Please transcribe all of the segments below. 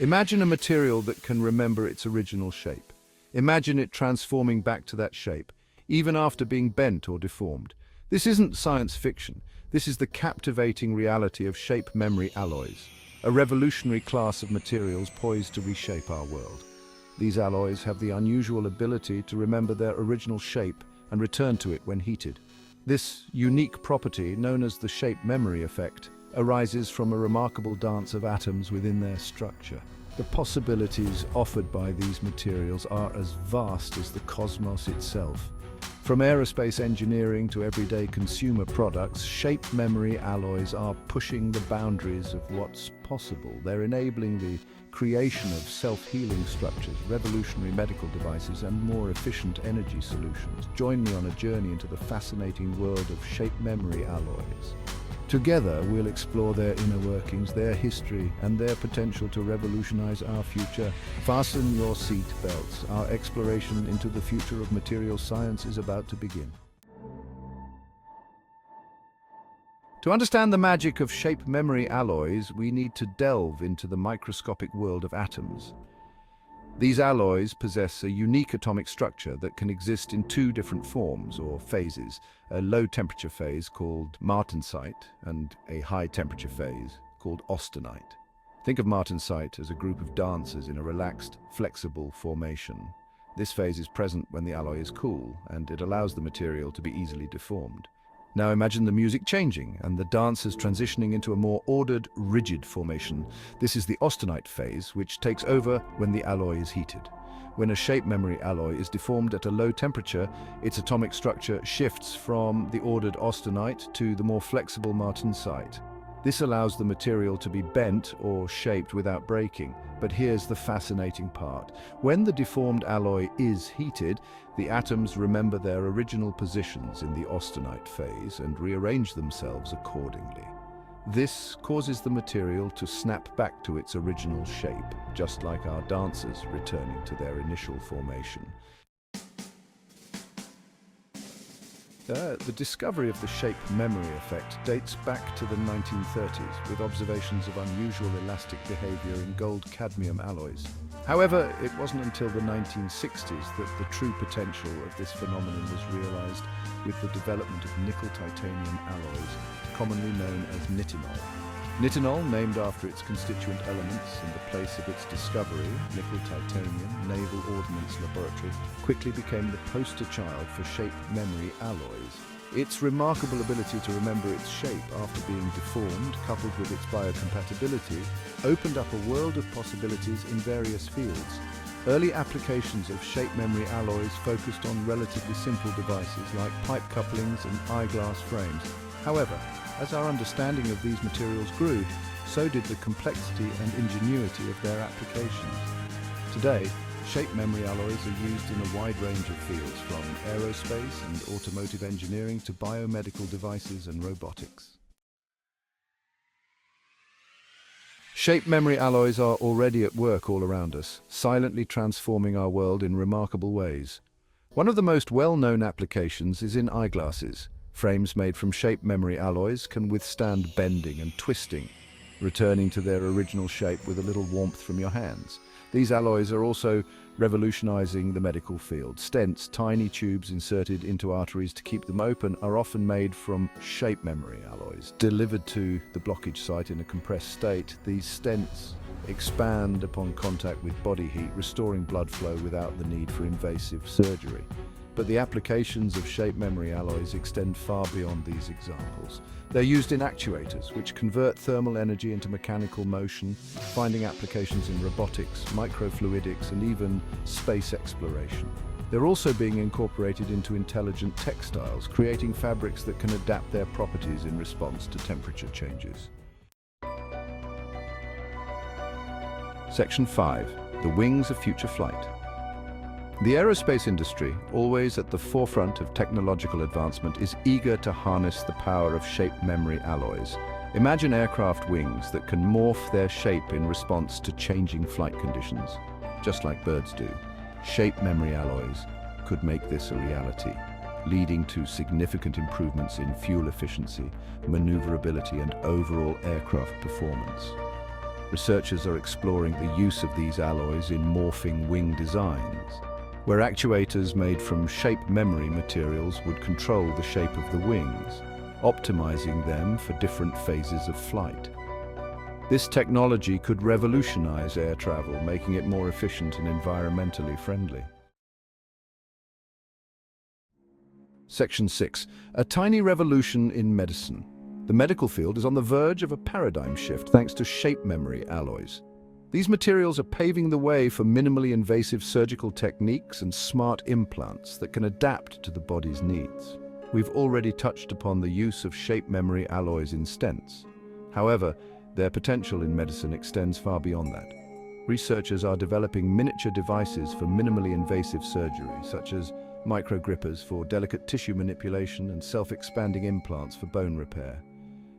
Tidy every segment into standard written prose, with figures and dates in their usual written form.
Imagine a material that can remember its original shape. Imagine it transforming back to that shape, even after being bent or deformed. This isn't science fiction. This is the captivating reality of shape memory alloys, a revolutionary class of materials poised to reshape our world. These alloys have the unusual ability to remember their original shape and return to it when heated. This unique property, known as the shape memory effect, arises from a remarkable dance of atoms within their structure. The possibilities offered by these materials are as vast as the cosmos itself. From aerospace engineering to everyday consumer products, shape memory alloys are pushing the boundaries of what's possible. They're enabling the creation of self-healing structures, revolutionary medical devices, and more efficient energy solutions. Join me on a journey into the fascinating world of shape memory alloys. Together, we'll explore their inner workings, their history, and their potential to revolutionize our future. Fasten your seat belts. Our exploration into the future of material science is about to begin. To understand the magic of shape memory alloys, we need to delve into the microscopic world of atoms. These alloys possess a unique atomic structure that can exist in two different forms or phases, a low-temperature phase called martensite and a high-temperature phase called austenite. Think of martensite as a group of dancers in a relaxed, flexible formation. This phase is present when the alloy is cool, and it allows the material to be easily deformed. Now imagine the music changing and the dancers transitioning into a more ordered, rigid formation. This is the austenite phase, which takes over when the alloy is heated. When a shape memory alloy is deformed at a low temperature, its atomic structure shifts from the ordered austenite to the more flexible martensite. This allows the material to be bent or shaped without breaking. But here's the fascinating part. When the deformed alloy is heated, the atoms remember their original positions in the austenite phase and rearrange themselves accordingly. This causes the material to snap back to its original shape, just like our dancers returning to their initial formation. The discovery of the shape memory effect dates back to the 1930s, with observations of unusual elastic behavior in gold-cadmium alloys. However, it wasn't until the 1960s that the true potential of this phenomenon was realized with the development of nickel-titanium alloys, commonly known as Nitinol. Nitinol, named after its constituent elements and the place of its discovery, nickel-titanium Naval Ordnance Laboratory, quickly became the poster child for shape memory alloys. Its remarkable ability to remember its shape after being deformed, coupled with its biocompatibility, opened up a world of possibilities in various fields. Early applications of shape memory alloys focused on relatively simple devices like pipe couplings and eyeglass frames. However, as our understanding of these materials grew, so did the complexity and ingenuity of their applications. Today, shape memory alloys are used in a wide range of fields, from aerospace and automotive engineering to biomedical devices and robotics. Shape memory alloys are already at work all around us, silently transforming our world in remarkable ways. One of the most well-known applications is in eyeglasses. Frames made from shape memory alloys can withstand bending and twisting, returning to their original shape with a little warmth from your hands. These alloys are also revolutionizing the medical field. Stents, tiny tubes inserted into arteries to keep them open, are often made from shape memory alloys. Delivered to the blockage site in a compressed state, these stents expand upon contact with body heat, restoring blood flow without the need for invasive surgery. But the applications of shape memory alloys extend far beyond these examples. They're used in actuators, which convert thermal energy into mechanical motion, finding applications in robotics, microfluidics, and even space exploration. They're also being incorporated into intelligent textiles, creating fabrics that can adapt their properties in response to temperature changes. Section 5. The wings of future flight. The aerospace industry, always at the forefront of technological advancement, is eager to harness the power of shape memory alloys. Imagine aircraft wings that can morph their shape in response to changing flight conditions, just like birds do. Shape memory alloys could make this a reality, leading to significant improvements in fuel efficiency, maneuverability, and overall aircraft performance. Researchers are exploring the use of these alloys in morphing wing designs, where actuators made from shape memory materials would control the shape of the wings, optimizing them for different phases of flight. This technology could revolutionize air travel, making it more efficient and environmentally friendly. Section 6. A tiny revolution in medicine. The medical field is on the verge of a paradigm shift thanks to shape memory alloys. These materials are paving the way for minimally invasive surgical techniques and smart implants that can adapt to the body's needs. We've already touched upon the use of shape memory alloys in stents. However, their potential in medicine extends far beyond that. Researchers are developing miniature devices for minimally invasive surgery, such as microgrippers for delicate tissue manipulation and self-expanding implants for bone repair.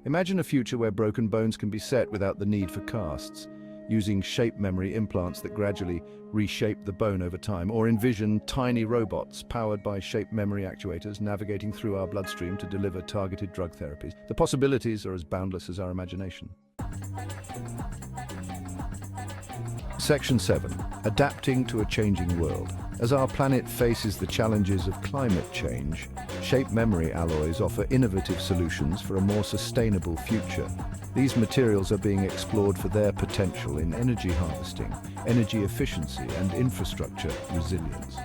Imagine a future where broken bones can be set without the need for casts, using shape memory implants that gradually reshape the bone over time, or envision tiny robots powered by shape memory actuators navigating through our bloodstream to deliver targeted drug therapies. The possibilities are as boundless as our imagination. Section 7. Adapting to a changing world. As our planet faces the challenges of climate change, shape memory alloys offer innovative solutions for a more sustainable future. These materials are being explored for their potential in energy harvesting, energy efficiency, and infrastructure resilience.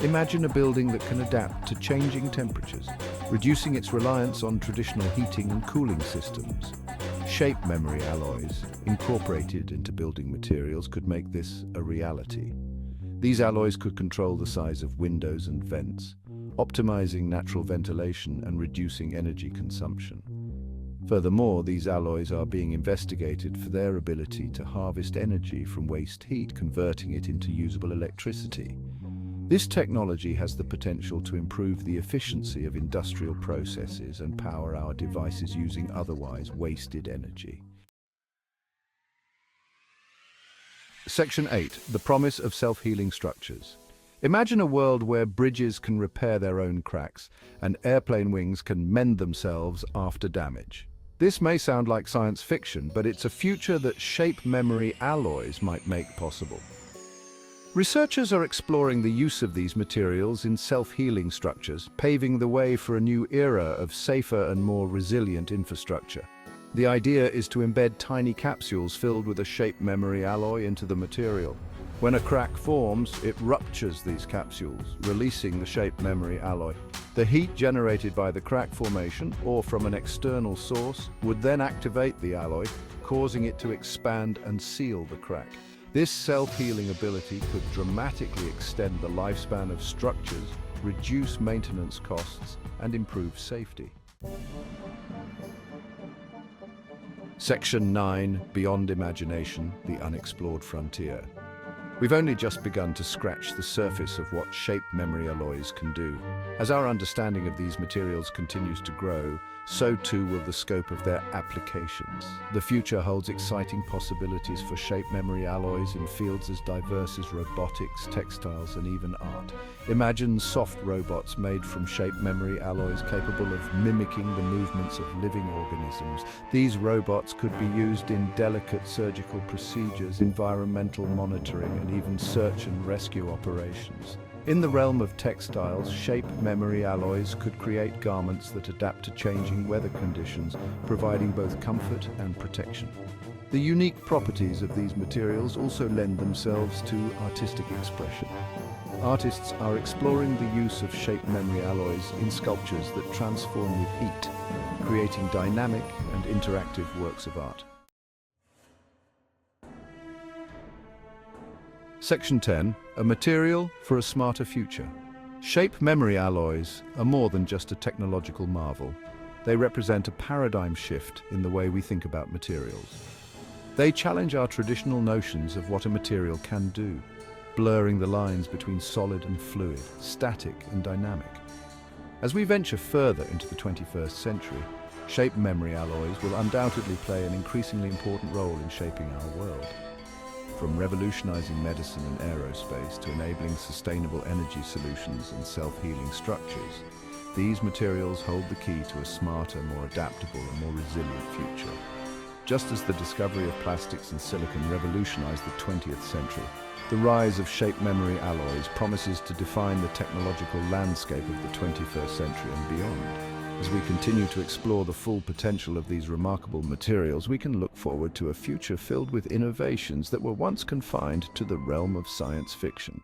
Imagine a building that can adapt to changing temperatures, reducing its reliance on traditional heating and cooling systems. Shape memory alloys, incorporated into building materials, could make this a reality. These alloys could control the size of windows and vents, optimizing natural ventilation and reducing energy consumption. Furthermore, these alloys are being investigated for their ability to harvest energy from waste heat, converting it into usable electricity. This technology has the potential to improve the efficiency of industrial processes and power our devices using otherwise wasted energy. Section 8. The promise of self-healing structures. Imagine a world where bridges can repair their own cracks and airplane wings can mend themselves after damage. This may sound like science fiction, but it's a future that shape memory alloys might make possible. Researchers are exploring the use of these materials in self-healing structures, paving the way for a new era of safer and more resilient infrastructure. The idea is to embed tiny capsules filled with a shape memory alloy into the material. When a crack forms, it ruptures these capsules, releasing the shape memory alloy. The heat generated by the crack formation, or from an external source, would then activate the alloy, causing it to expand and seal the crack. This self-healing ability could dramatically extend the lifespan of structures, reduce maintenance costs, and improve safety. Section 9. Beyond imagination, the unexplored frontier. We've only just begun to scratch the surface of what shape memory alloys can do. As our understanding of these materials continues to grow, so too will the scope of their applications. The future holds exciting possibilities for shape memory alloys in fields as diverse as robotics, textiles, and even art. Imagine soft robots made from shape memory alloys capable of mimicking the movements of living organisms. These robots could be used in delicate surgical procedures, environmental monitoring, and even search and rescue operations. In the realm of textiles, shape memory alloys could create garments that adapt to changing weather conditions, providing both comfort and protection. The unique properties of these materials also lend themselves to artistic expression. Artists are exploring the use of shape memory alloys in sculptures that transform with heat, creating dynamic and interactive works of art. Section 10. A material for a smarter future. Shape memory alloys are more than just a technological marvel. They represent a paradigm shift in the way we think about materials. They challenge our traditional notions of what a material can do, blurring the lines between solid and fluid, static and dynamic. As we venture further into the 21st century, shape memory alloys will undoubtedly play an increasingly important role in shaping our world. From revolutionizing medicine and aerospace to enabling sustainable energy solutions and self-healing structures, these materials hold the key to a smarter, more adaptable and more resilient future. Just as the discovery of plastics and silicon revolutionized the 20th century, the rise of shape memory alloys promises to define the technological landscape of the 21st century and beyond. As we continue to explore the full potential of these remarkable materials, we can look forward to a future filled with innovations that were once confined to the realm of science fiction.